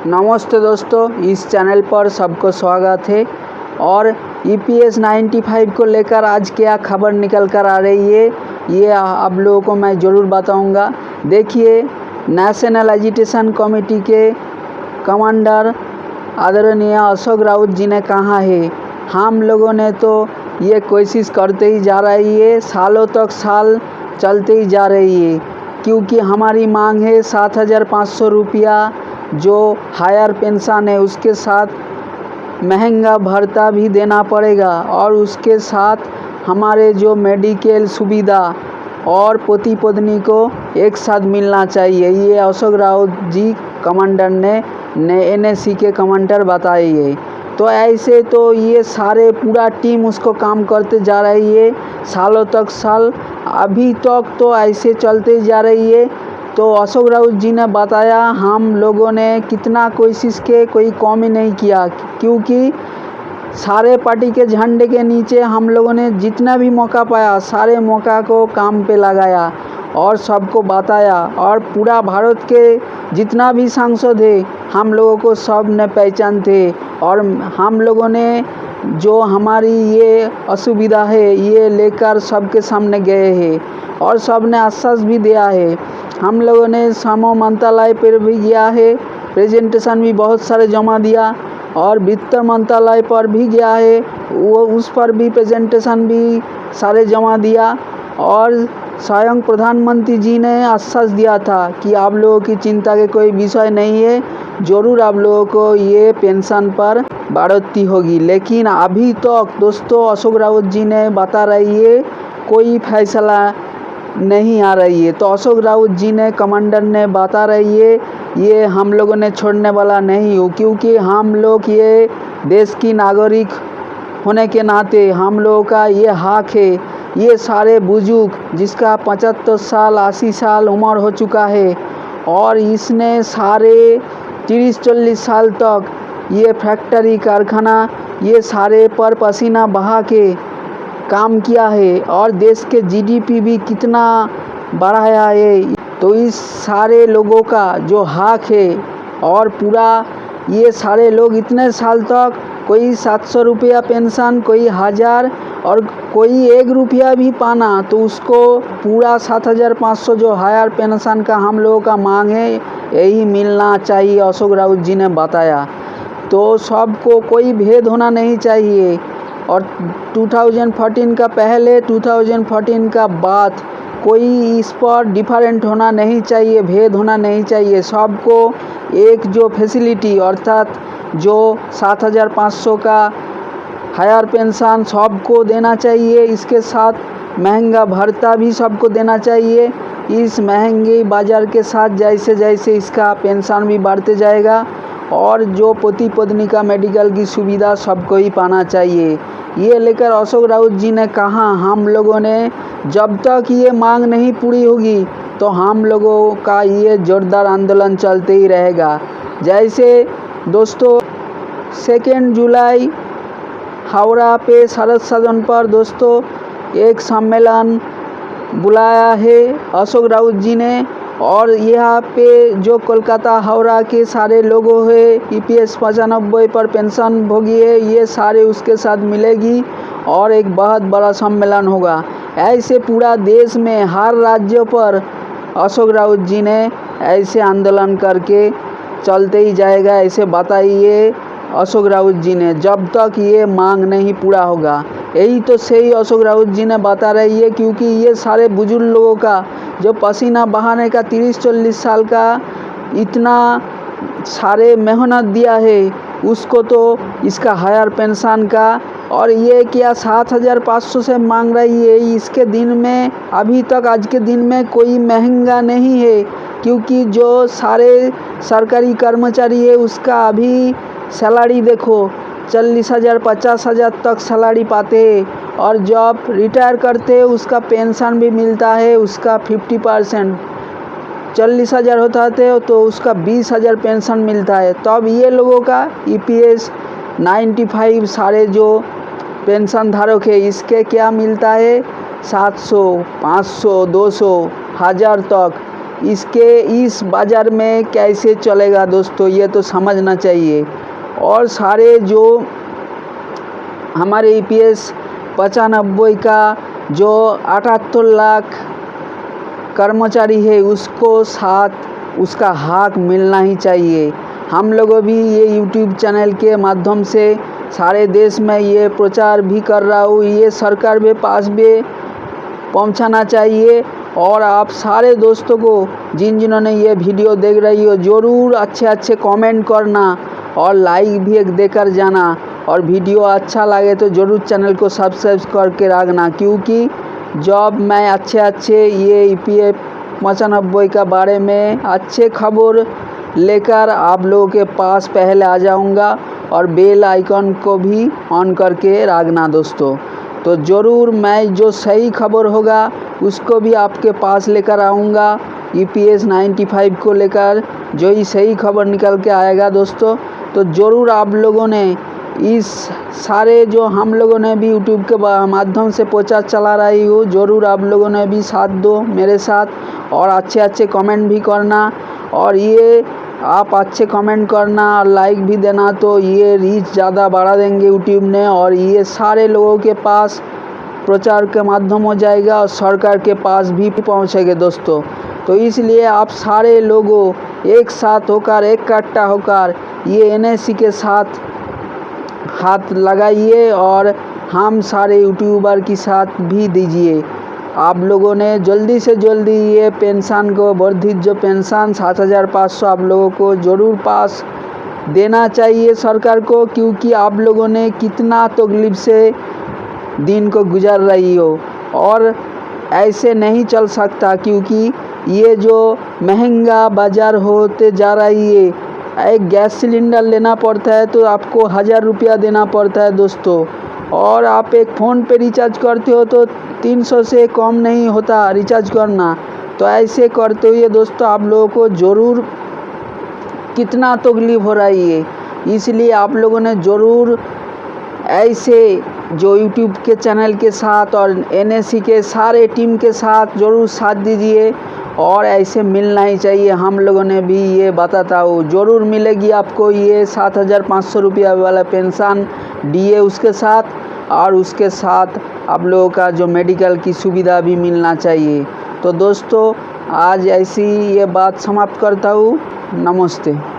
नमस्ते दोस्तों, इस चैनल पर सबको स्वागत है। और EPS 95 को लेकर आज क्या खबर निकल कर आ रही है ये आप लोगों को मैं ज़रूर बताऊंगा। देखिए, नेशनल एजुकेशन कमेटी के कमांडर आदरणीय अशोक राउत जी ने कहा है, हम लोगों ने तो ये कोशिश करते ही जा रही है, सालों तक साल चलते ही जा रही है, क्योंकि हमारी मांग है 7,500 रुपया जो हायर पेंशन है, उसके साथ महंगा भत्ता भी देना पड़ेगा और उसके साथ हमारे जो मेडिकल सुविधा और पति पत्नी को एक साथ मिलना चाहिए। ये अशोक राउत जी कमांडर ने NSC के कमांडर बताई है। तो ऐसे तो ये सारे पूरा टीम उसको काम करते जा रही है, सालों तक साल अभी तक तो ऐसे चलते जा रही है। तो अशोक राउत जी ने बताया, हम लोगों ने कितना कोशिश के कोई कम ही नहीं किया, क्योंकि सारे पार्टी के झंडे के नीचे हम लोगों ने जितना भी मौका पाया सारे मौका को काम पे लगाया और सबको बताया। और पूरा भारत के जितना भी सांसद है हम लोगों को सब ने पहचान थे और हम लोगों ने जो हमारी ये असुविधा है ये लेकर सबके सामने गए हैं और सब ने आश्वास भी दिया है। हम लोगों ने श्रम मंत्रालय पर भी गया है, प्रेजेंटेशन भी बहुत सारे जमा दिया और वित्त मंत्रालय पर भी गया है, वो उस पर भी प्रेजेंटेशन भी सारे जमा दिया। और स्वयं प्रधानमंत्री जी ने आश्वास दिया था कि आप लोगों की चिंता के कोई विषय नहीं है, ज़रूर आप लोगों को ये पेंशन पर बढ़ोतरी होगी। लेकिन अभी तक दोस्तों अशोक राउत जी ने बता रही है कोई फैसला नहीं आ रही है। तो अशोक राउत जी ने कमांडर ने बता रही है ये हम लोगों ने छोड़ने वाला नहीं हो, क्योंकि हम लोग ये देश की नागरिक होने के नाते हम लोगों का ये हक है। ये सारे बुजुर्ग जिसका 75 साल 80 साल उम्र हो चुका है और इसने सारे 30-40 साल तक ये फैक्ट्री कारखाना ये सारे पर पसीना बहा के काम किया है और देश के GDP भी कितना बढ़ाया है। तो इस सारे लोगों का जो हक है और पूरा ये सारे लोग इतने साल तक कोई 700 रुपया पेंशन, कोई 1000 और कोई 1 रुपया भी पाना, तो उसको पूरा 7,500 जो हायर पेंशन का हम लोगों का मांग है यही मिलना चाहिए, अशोक राउत जी ने बताया। तो सबको कोई भेद होना नहीं चाहिए और 2014 का पहले 2014 का बाद कोई इस पर डिफरेंट होना नहीं चाहिए, भेद होना नहीं चाहिए। सबको एक जो फैसिलिटी अर्थात जो 7,500 का हायर पेंशन सबको देना चाहिए, इसके साथ महंगा भत्ता भी सबको देना चाहिए। इस महंगे बाज़ार के साथ जैसे जैसे इसका पेंशन भी बढ़ते जाएगा और जो पति पत्नी का मेडिकल की सुविधा सबको ही पाना चाहिए। ये लेकर अशोक राउत जी ने कहा, हम लोगों ने जब तक ये मांग नहीं पूरी होगी तो हम लोगों का ये जोरदार आंदोलन चलते ही रहेगा। जैसे दोस्तों 2 जुलाई हावड़ा पे शरद सदन पर दोस्तों एक सम्मेलन बुलाया है अशोक राउत जी ने और यहाँ पे जो कोलकाता हावड़ा के सारे लोगों है EPS 95 पर पेंशन भोगी है, ये सारे उसके साथ मिलेगी और एक बहुत बड़ा सम्मेलन होगा। ऐसे पूरा देश में हर राज्य पर अशोक राउत जी ने ऐसे आंदोलन करके चलते ही जाएगा, ऐसे बताइए अशोक राउत जी ने, जब तक ये मांग नहीं पूरा होगा। यही तो सही अशोक राउत जी ने बता रही है, क्योंकि ये सारे बुजुर्ग लोगों का जो पसीना बहाने का 30-40 साल का इतना सारे मेहनत दिया है उसको तो इसका हायर पेंशन का और ये क्या 7,500 से मांग रही है। इसके दिन में अभी तक आज के दिन में कोई महंगा नहीं है, क्योंकि जो सारे सरकारी कर्मचारी है उसका अभी सैलरी देखो 40,000 50,000 तक सैलरी पाते हैं और जब रिटायर करते हैं उसका पेंशन भी मिलता है, उसका 50%। 40,000 होता है तो उसका 20,000 पेंशन मिलता है। तब ये लोगों का EPS 95 सारे जो पेंशन धारक है इसके क्या मिलता है 700 500 200 1000 तक। इसके इस बाज़ार में कैसे चलेगा दोस्तों, ये तो समझना चाहिए। और सारे जो हमारे EPS 95 का जो 78 लाख कर्मचारी है उसको साथ उसका हक मिलना ही चाहिए। हम लोग भी ये YouTube चैनल के माध्यम से सारे देश में ये प्रचार भी कर रहा हूँ, ये सरकार के पास भी पहुंचाना चाहिए। और आप सारे दोस्तों को जिन्होंने ये वीडियो देख रही हो ज़रूर अच्छे कमेंट करना और लाइक भी एक देकर जाना, और वीडियो अच्छा लगे तो ज़रूर चैनल को सब्सक्राइब करके रखना, क्योंकि जब मैं अच्छे ये EPS 95 का बारे में अच्छे खबर लेकर आप लोगों के पास पहले आ जाऊंगा। और बेल आइकन को भी ऑन करके रखना दोस्तों। तो ज़रूर मैं जो सही खबर होगा उसको भी आपके पास लेकर आऊँगा। EPS 95 को लेकर जो ही सही खबर निकल के आएगा दोस्तों, तो ज़रूर आप लोगों ने इस सारे जो हम लोगों ने भी YouTube के माध्यम से प्रचार चला रही हूँ, ज़रूर आप लोगों ने भी साथ दो मेरे साथ और अच्छे कमेंट भी करना। और ये आप अच्छे कमेंट करना और लाइक भी देना, तो ये रीच ज़्यादा बढ़ा देंगे YouTube ने, और ये सारे लोगों के पास प्रचार के माध्यम हो जाएगा और सरकार के पास भी पहुंचेगा दोस्तों। तो इसलिए आप सारे लोगों एक साथ होकर इकट्ठा होकर ये NSE के साथ हाथ लगाइए और हम सारे यूट्यूबर के साथ भी दीजिए। आप लोगों ने जल्दी से जल्दी ये पेंशन को वर्धित जो पेंशन 7500 आप लोगों को ज़रूर पास देना चाहिए सरकार को, क्योंकि आप लोगों ने कितना तकलीफ से दिन को गुजार रही हो। और ऐसे नहीं चल सकता, क्योंकि ये जो महंगा बाज़ार होते जा रही है, एक गैस सिलेंडर लेना पड़ता है तो आपको 1000 रुपया देना पड़ता है दोस्तों, और आप एक फ़ोन पे रिचार्ज करते हो तो 300 से कम नहीं होता रिचार्ज करना। तो ऐसे करते हुए दोस्तों आप लोगों को ज़रूर कितना तकलीफ हो रही है। इसलिए आप लोगों ने ज़रूर ऐसे जो YouTube के चैनल के साथ और NSE के सारे टीम के साथ ज़रूर साथ दीजिए, और ऐसे मिलना ही चाहिए। हम लोगों ने भी ये बताता हूँ, ज़रूर मिलेगी आपको ये 7500 रुपया वाला पेंशन DA उसके साथ, और उसके साथ आप लोगों का जो मेडिकल की सुविधा भी मिलना चाहिए। तो दोस्तों आज ऐसी ये बात समाप्त करता हूँ। नमस्ते।